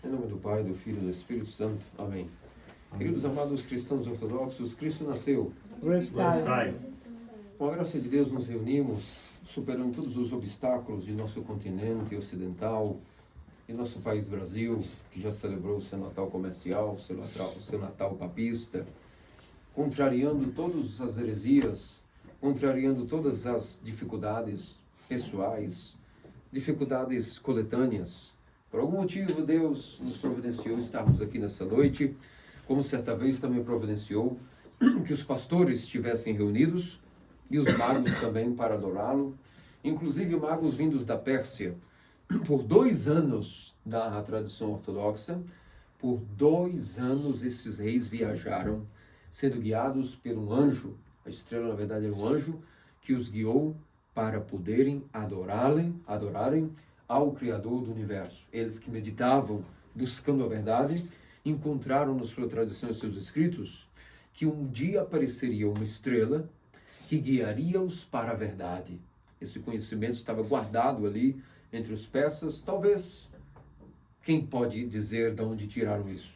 Em nome do Pai, do Filho e do Espírito Santo. Amém. Queridos amados cristãos ortodoxos, Cristo nasceu. Glorificai. Com a graça de Deus nos reunimos, superando todos os obstáculos de nosso continente ocidental e nosso país Brasil, que já celebrou o seu Natal comercial, o seu Natal papista, contrariando todas as heresias, contrariando todas as dificuldades pessoais, dificuldades coletâneas. Por algum motivo, Deus nos providenciou estarmos aqui nessa noite, como certa vez também providenciou que os pastores estivessem reunidos e os magos também para adorá-lo, inclusive magos vindos da Pérsia. Por 2 anos, narra a tradição ortodoxa, por 2 anos esses reis viajaram, sendo guiados por um anjo. A estrela, na verdade, era um anjo que os guiou para poderem adorarem ao Criador do Universo. Eles que meditavam, buscando a verdade, encontraram na sua tradição e seus escritos que um dia apareceria uma estrela que guiaria-os para a verdade. Esse conhecimento estava guardado ali entre os persas. Talvez, quem pode dizer de onde tiraram isso?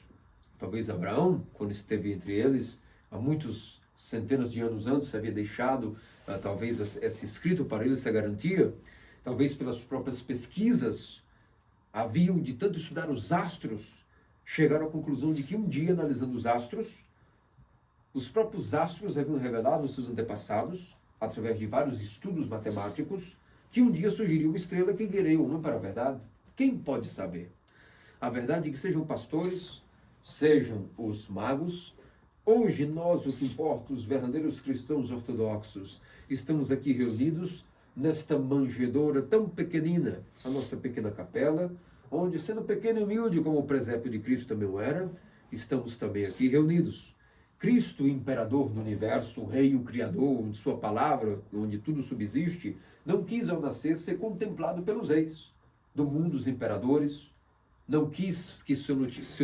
Talvez Abraão, quando esteve entre eles, há muitos centenas de anos antes, havia deixado talvez esse escrito para eles, essa garantia. Talvez pelas próprias pesquisas, haviam de tanto estudar os astros, chegaram à conclusão de que um dia, analisando os astros, os próprios astros haviam revelado aos seus antepassados, através de vários estudos matemáticos, que um dia surgiria uma estrela que guiaria o homem para a verdade. Quem pode saber? A verdade é que sejam pastores, sejam os magos. Hoje nós, o que importa, os verdadeiros cristãos ortodoxos, estamos aqui reunidos nesta manjedoura tão pequenina, a nossa pequena capela, onde, sendo pequeno e humilde como o presépio de Cristo também o era, estamos também aqui reunidos. Cristo, o imperador do universo, o rei, o criador, onde sua palavra, onde tudo subsiste, não quis ao nascer ser contemplado pelos reis do mundo, os imperadores, não quis que seu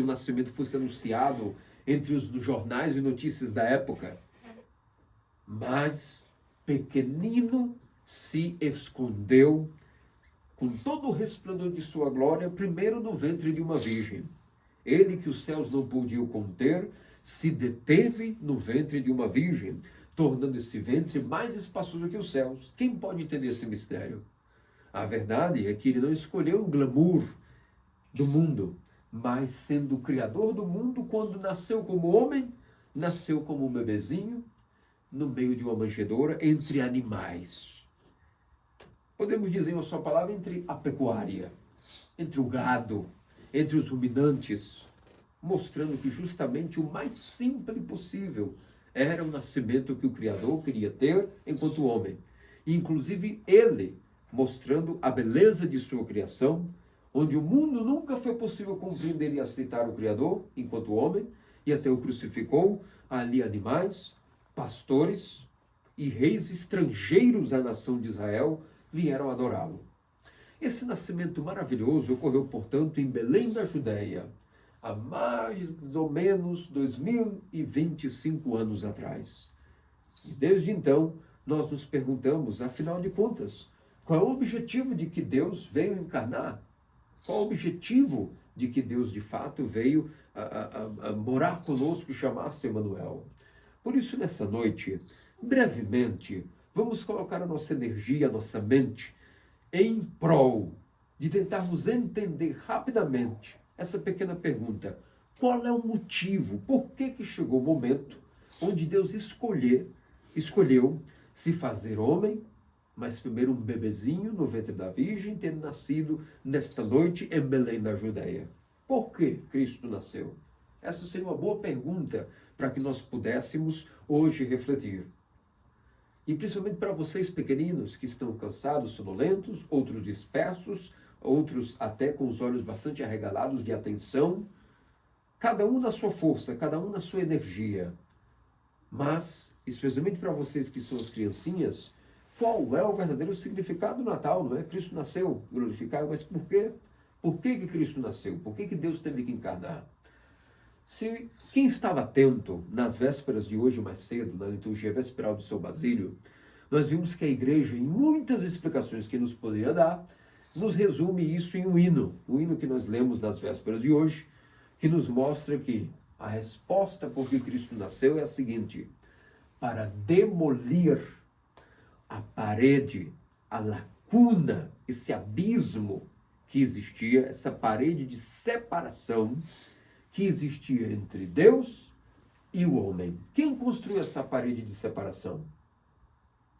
nascimento fosse anunciado entre os jornais e notícias da época, mas pequenino se escondeu com todo o resplendor de sua glória, primeiro no ventre de uma virgem. Ele que os céus não podiam conter, se deteve no ventre de uma virgem, tornando esse ventre mais espaçoso que os céus. Quem pode entender esse mistério? A verdade é que ele não escolheu o glamour do mundo, mas sendo o criador do mundo, quando nasceu como homem, nasceu como um bebezinho, no meio de uma manjedoura, entre animais. Podemos dizer uma só palavra, entre a pecuária, entre o gado, entre os ruminantes, mostrando que justamente o mais simples possível era o nascimento que o Criador queria ter enquanto homem. E, inclusive, ele mostrando a beleza de sua criação, onde o mundo nunca foi possível compreender e aceitar o Criador enquanto homem, e até o crucificou, ali animais, pastores e reis estrangeiros à nação de Israel vieram adorá-lo. Esse nascimento maravilhoso ocorreu, portanto, em Belém da Judéia, há mais ou menos 2025 anos atrás. E desde então, nós nos perguntamos, afinal de contas, qual é o objetivo de que Deus veio encarnar? Qual é o objetivo de que Deus, de fato, veio a morar conosco e chamar-se Emanuel? Por isso, nessa noite, brevemente, vamos colocar a nossa energia, a nossa mente, em prol de tentarmos entender rapidamente essa pequena pergunta. Qual é o motivo? Por que chegou o momento onde Deus escolheu se fazer homem, mas primeiro um bebezinho no ventre da Virgem, tendo nascido nesta noite em Belém da Judéia? Por que Cristo nasceu? Essa seria uma boa pergunta para que nós pudéssemos hoje refletir. E principalmente para vocês pequeninos que estão cansados, sonolentos, outros dispersos, outros até com os olhos bastante arregalados de atenção, cada um na sua força, cada um na sua energia. Mas, especialmente para vocês que são as criancinhas, qual é o verdadeiro significado do Natal? Não é? Cristo nasceu glorificado, mas por quê? Por que Cristo nasceu? Por que Deus teve que encarnar? Se quem estava atento nas vésperas de hoje mais cedo, na liturgia vesperal do seu Basílio, nós vimos que a igreja, em muitas explicações que nos poderia dar, nos resume isso em um hino, o hino que nós lemos nas vésperas de hoje, que nos mostra que a resposta por que Cristo nasceu é a seguinte: para demolir a parede, a lacuna, esse abismo que existia, essa parede de separação que existia entre Deus e o homem. Quem construiu essa parede de separação?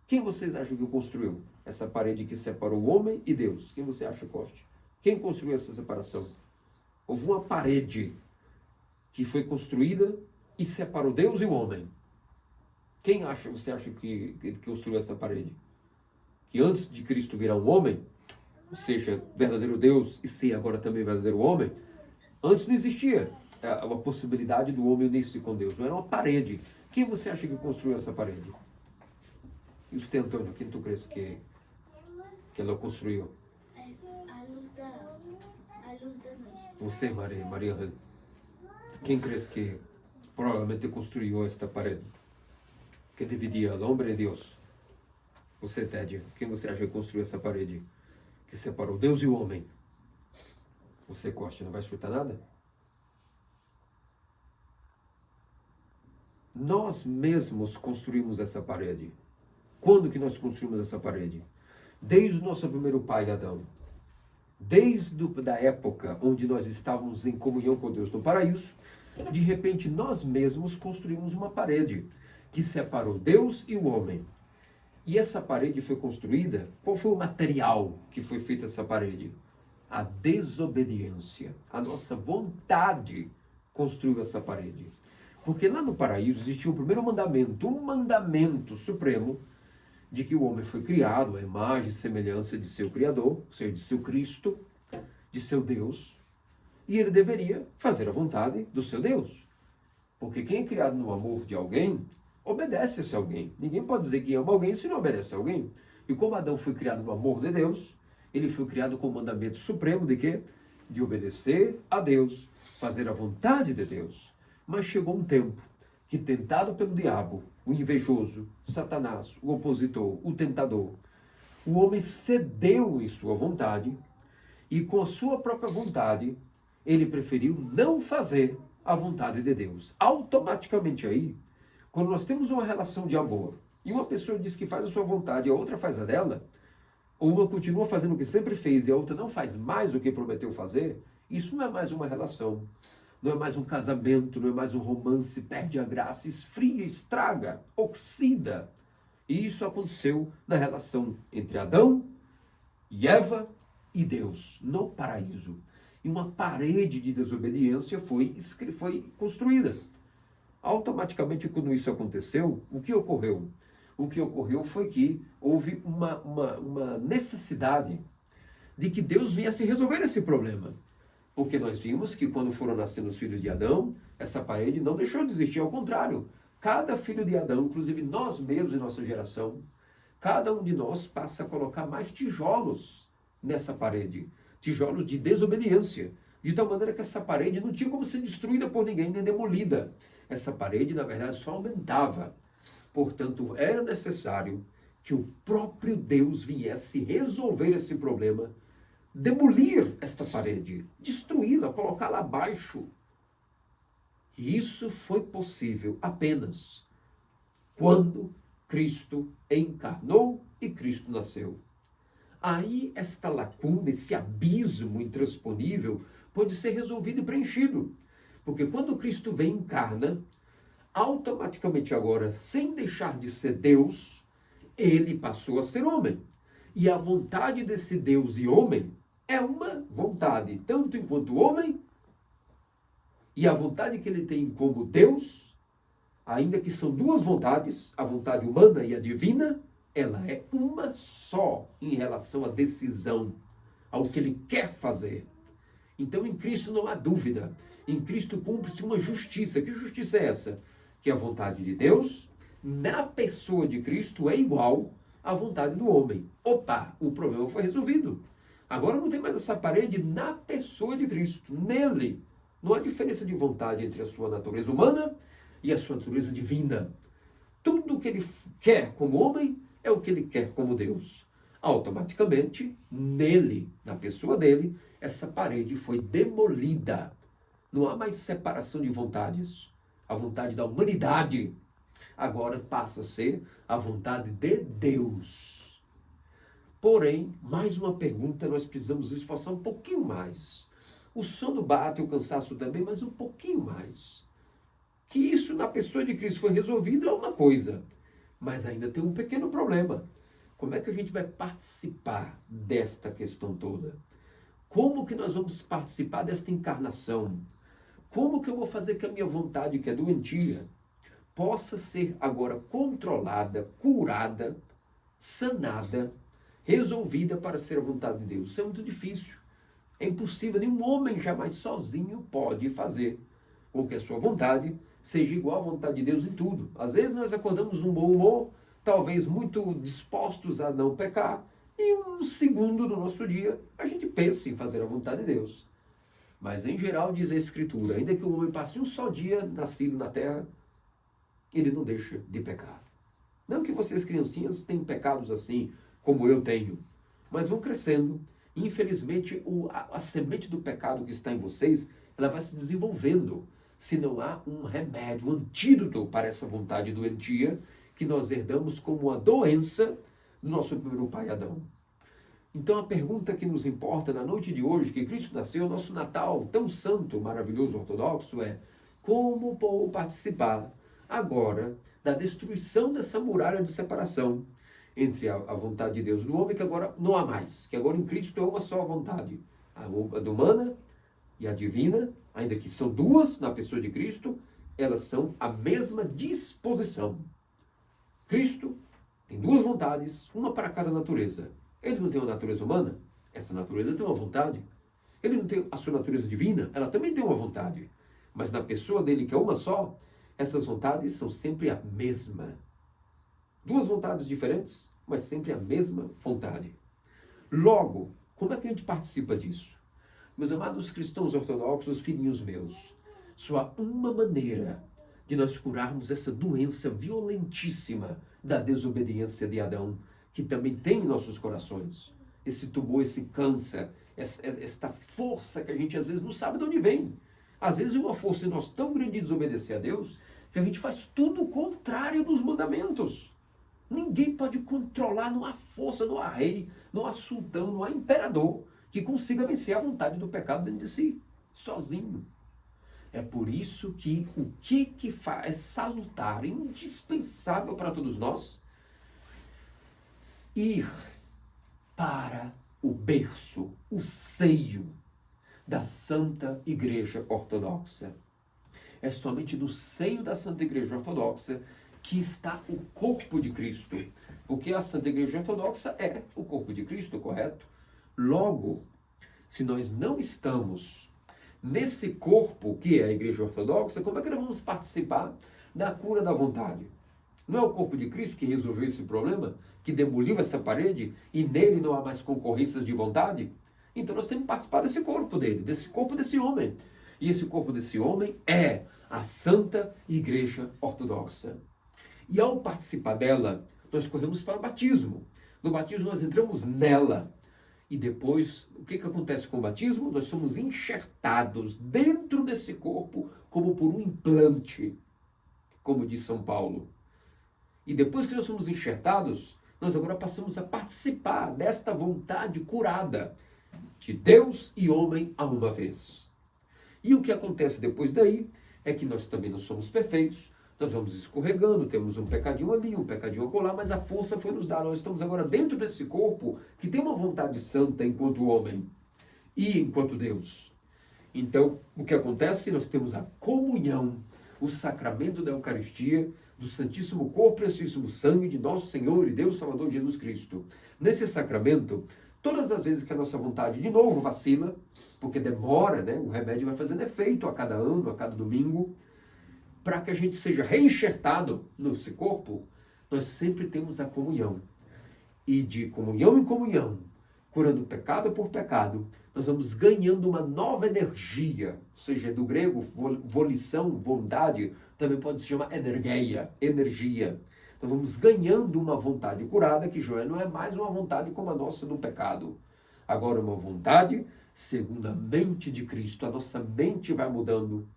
Quem vocês acham que construiu essa parede que separou o homem e Deus? Quem você acha, Coste? Quem construiu essa separação? Houve uma parede que foi construída e separou Deus e o homem. Quem você acha que construiu essa parede? Que antes de Cristo virar um homem, ou seja, verdadeiro Deus e ser agora também verdadeiro homem, antes não existia a possibilidade do homem unir-se com Deus. Não era uma parede. Quem você acha que construiu essa parede? E você, Antônio, quem tu crees que ela construiu? A luz da noite. Você, Maria, quem crees que provavelmente construiu esta parede? Que dividia o homem e Deus? Você, Ted, quem você acha que construiu essa parede que separou Deus e o homem? Você, Costa, não vai chutar nada? Nós mesmos construímos essa parede. Quando que nós construímos essa parede? Desde o nosso primeiro pai, Adão. Desde a época onde nós estávamos em comunhão com Deus no paraíso, de repente nós mesmos construímos uma parede que separou Deus e o homem. E essa parede foi construída, qual foi o material que foi feita essa parede? A desobediência. A nossa vontade construiu essa parede. Porque lá no paraíso existia o primeiro mandamento, um mandamento supremo, de que o homem foi criado à imagem e semelhança de seu Criador, ou seja, de seu Cristo, de seu Deus, e ele deveria fazer a vontade do seu Deus. Porque quem é criado no amor de alguém, obedece a esse alguém. Ninguém pode dizer que ama alguém se não obedece a alguém. E como Adão foi criado no amor de Deus, ele foi criado com o mandamento supremo de quê? De obedecer a Deus, fazer a vontade de Deus. Mas chegou um tempo que, tentado pelo diabo, o invejoso, Satanás, o opositor, o tentador, o homem cedeu em sua vontade e com a sua própria vontade, ele preferiu não fazer a vontade de Deus. Automaticamente aí, quando nós temos uma relação de amor e uma pessoa diz que faz a sua vontade e a outra faz a dela, ou uma continua fazendo o que sempre fez e a outra não faz mais o que prometeu fazer, isso não é mais uma relação. Não é mais um casamento, não é mais um romance, perde a graça, esfria, estraga, oxida. E isso aconteceu na relação entre Adão e Eva e Deus, no paraíso. E uma parede de desobediência foi construída. Automaticamente, quando isso aconteceu, o que ocorreu? O que ocorreu foi que houve uma necessidade de que Deus viesse resolver esse problema. Porque nós vimos que quando foram nascendo os filhos de Adão, essa parede não deixou de existir, ao contrário. Cada filho de Adão, inclusive nós mesmos em nossa geração, cada um de nós passa a colocar mais tijolos nessa parede. Tijolos de desobediência. De tal maneira que essa parede não tinha como ser destruída por ninguém, nem demolida. Essa parede, na verdade, só aumentava. Portanto, era necessário que o próprio Deus viesse resolver esse problema, demolir esta parede, destruí-la, colocá-la abaixo. E isso foi possível apenas quando Cristo encarnou e Cristo nasceu. Aí esta lacuna, esse abismo intransponível, pode ser resolvido e preenchido. Porque quando Cristo vem e encarna, automaticamente agora, sem deixar de ser Deus, ele passou a ser homem. E a vontade desse Deus e homem é uma vontade, tanto enquanto homem, e a vontade que ele tem como Deus, ainda que são duas vontades, a vontade humana e a divina, ela é uma só em relação à decisão, ao que ele quer fazer. Então em Cristo não há dúvida, em Cristo cumpre-se uma justiça. Que justiça é essa? Que a vontade de Deus, na pessoa de Cristo, é igual à vontade do homem. Opa, o problema foi resolvido. Agora não tem mais essa parede na pessoa de Cristo, nele. Não há diferença de vontade entre a sua natureza humana e a sua natureza divina. Tudo o que ele quer como homem é o que ele quer como Deus. automaticamente, nele, na pessoa dele, essa parede foi demolida. Não há mais separação de vontades. A vontade da humanidade agora passa a ser a vontade de Deus. Porém, mais uma pergunta, nós precisamos nos esforçar um pouquinho mais. O sono bate, o cansaço também, mas um pouquinho mais. Que isso na pessoa de Cristo foi resolvido é uma coisa, mas ainda tem um pequeno problema. Como é que a gente vai participar desta questão toda? Como que nós vamos participar desta encarnação? Como que eu vou fazer que a minha vontade, que é doentia, possa ser agora controlada, curada, sanada, resolvida para ser a vontade de Deus? Isso é muito difícil. É impossível, nenhum homem jamais sozinho pode fazer com que a sua vontade seja igual à vontade de Deus em tudo. Às vezes nós acordamos num bom humor, talvez muito dispostos a não pecar, e um segundo do nosso dia a gente pensa em fazer a vontade de Deus. Mas em geral diz a Escritura, ainda que o homem passe um só dia nascido na terra, ele não deixa de pecar. Não que vocês criancinhas tenham pecados assim, como eu tenho, mas vão crescendo. Infelizmente, a semente do pecado que está em vocês, ela vai se desenvolvendo. Se não há um remédio, um antídoto para essa vontade doentia, que nós herdamos como uma doença do nosso primeiro pai Adão. Então a pergunta que nos importa na noite de hoje, que Cristo nasceu, nosso Natal tão santo, maravilhoso, ortodoxo, é como vou participar agora da destruição dessa muralha de separação entre a vontade de Deus e do homem, que agora não há mais, que agora em Cristo é uma só vontade, a humana e a divina, ainda que são duas na pessoa de Cristo, elas são a mesma disposição. Cristo tem duas vontades, uma para cada natureza. Ele não tem uma natureza humana? Essa natureza tem uma vontade. Ele não tem a sua natureza divina? Ela também tem uma vontade. Mas na pessoa dele, que é uma só, essas vontades são sempre a mesma. Duas vontades diferentes, mas sempre a mesma vontade. Logo, como é que a gente participa disso? Meus amados cristãos ortodoxos, filhinhos meus, só há uma maneira de nós curarmos essa doença violentíssima da desobediência de Adão, que também tem em nossos corações. Esse tumor, esse câncer, esta força que a gente às vezes não sabe de onde vem. Às vezes é uma força em nós tão grande de desobedecer a Deus, que a gente faz tudo o contrário dos mandamentos. Ninguém pode controlar, não há força, não há rei, não há sultão, não há imperador que consiga vencer a vontade do pecado dentro de si, sozinho. É por isso que o que é salutar, indispensável para todos nós, ir para o berço, o seio da Santa Igreja Ortodoxa. É somente no seio da Santa Igreja Ortodoxa que está o corpo de Cristo. Porque a Santa Igreja Ortodoxa é o corpo de Cristo, correto? Logo, se nós não estamos nesse corpo que é a Igreja Ortodoxa, como é que nós vamos participar da cura da vontade? Não é o corpo de Cristo que resolveu esse problema? Que demoliu essa parede e nele não há mais concorrências de vontade? Então nós temos que participar desse corpo dele, desse corpo desse homem. E esse corpo desse homem é a Santa Igreja Ortodoxa. E ao participar dela, nós corremos para o batismo. No batismo nós entramos nela. E depois, o que acontece com o batismo? Nós somos enxertados dentro desse corpo como por um implante, como diz São Paulo. E depois que nós somos enxertados, nós agora passamos a participar desta vontade curada de Deus e homem a uma vez. E o que acontece depois daí é que nós também não somos perfeitos, nós vamos escorregando, temos um pecadinho ali, um pecadinho acolá, mas a força foi nos dada. Nós estamos agora dentro desse corpo que tem uma vontade santa enquanto homem e enquanto Deus. Então, o que acontece? Nós temos a comunhão, o sacramento da Eucaristia, do Santíssimo Corpo e Santíssimo Sangue de nosso Senhor e Deus Salvador Jesus Cristo. Nesse sacramento, todas as vezes que a nossa vontade de novo vacila, porque demora, né? O remédio vai fazendo efeito a cada ano, a cada domingo, para que a gente seja reenxertado nesse corpo, nós sempre temos a comunhão. E de comunhão em comunhão, curando pecado por pecado, nós vamos ganhando uma nova energia, ou seja, do grego, volição, vontade, também pode se chamar energia. Nós vamos ganhando uma vontade curada, que já não é mais uma vontade como a nossa no pecado. Agora uma vontade segundo a mente de Cristo. A nossa mente vai mudando,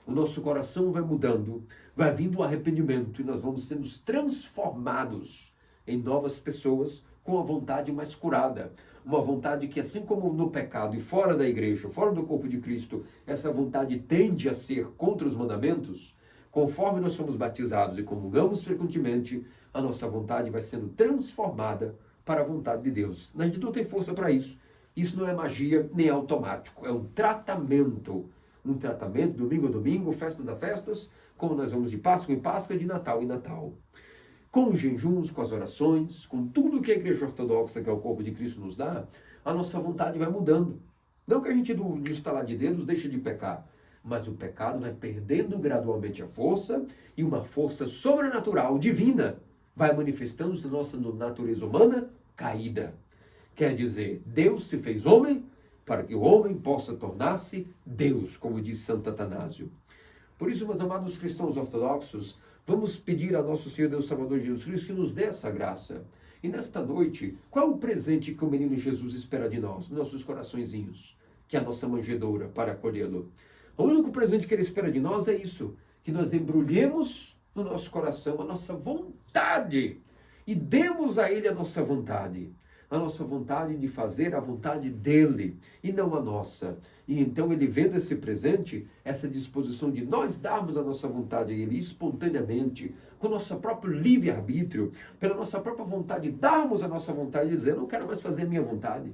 o nosso coração vai mudando, vai vindo o arrependimento e nós vamos sendo transformados em novas pessoas com a vontade mais curada. Uma vontade que, assim como no pecado e fora da igreja, fora do corpo de Cristo, essa vontade tende a ser contra os mandamentos, conforme nós somos batizados e comungamos frequentemente, a nossa vontade vai sendo transformada para a vontade de Deus. A gente não tem força para isso. Isso não é magia nem automático. É um tratamento. Um tratamento, domingo a domingo, festas a festas, como nós vamos de Páscoa em Páscoa, de Natal em Natal. Com os jejuns, com as orações, com tudo que a Igreja Ortodoxa, que é o corpo de Cristo, nos dá, a nossa vontade vai mudando. Não que a gente, no estalar de dedos, deixe de pecar, mas o pecado vai perdendo gradualmente a força e uma força sobrenatural, divina, vai manifestando-se na nossa natureza humana caída. Quer dizer, Deus se fez homem para que o homem possa tornar-se Deus, como diz Santo Atanásio. Por isso, meus amados cristãos ortodoxos, vamos pedir a nosso Senhor Deus Salvador Jesus Cristo que nos dê essa graça. E nesta noite, qual é o presente que o menino Jesus espera de nós, nossos coraçõezinhos? Que é a nossa manjedoura para acolhê-lo. O único presente que ele espera de nós é isso, que nós embrulhemos no nosso coração a nossa vontade e demos a ele a nossa vontade de fazer a vontade dele e não a nossa. E então ele, vendo esse presente, essa disposição de nós darmos a nossa vontade a ele espontaneamente, com o nosso próprio livre-arbítrio, pela nossa própria vontade, darmos a nossa vontade e dizer, eu não quero mais fazer a minha vontade,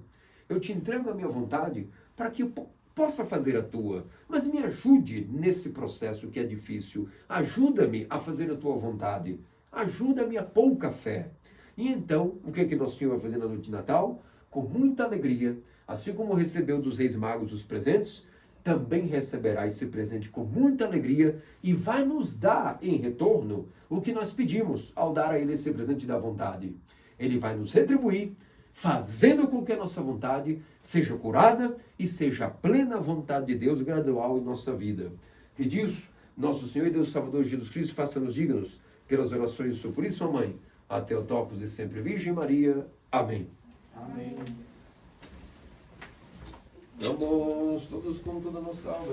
eu te entrego a minha vontade para que eu possa fazer a tua, mas me ajude nesse processo que é difícil, ajuda-me a fazer a tua vontade, ajuda-me a pouca fé. E então, o que é que nosso Senhor vai fazer na noite de Natal? Com muita alegria, assim como recebeu dos Reis Magos os presentes, também receberá esse presente com muita alegria e vai nos dar em retorno o que nós pedimos ao dar a Ele esse presente da vontade. Ele vai nos retribuir, fazendo com que a nossa vontade seja curada e seja a plena vontade de Deus gradual em nossa vida. Que disso, nosso Senhor e Deus Salvador Jesus Cristo faça-nos dignos pelas orações de sua puríssima Mãe, a Theotokos e sempre Virgem Maria. Amém. Amém. Vamos todos com toda a nossa alma.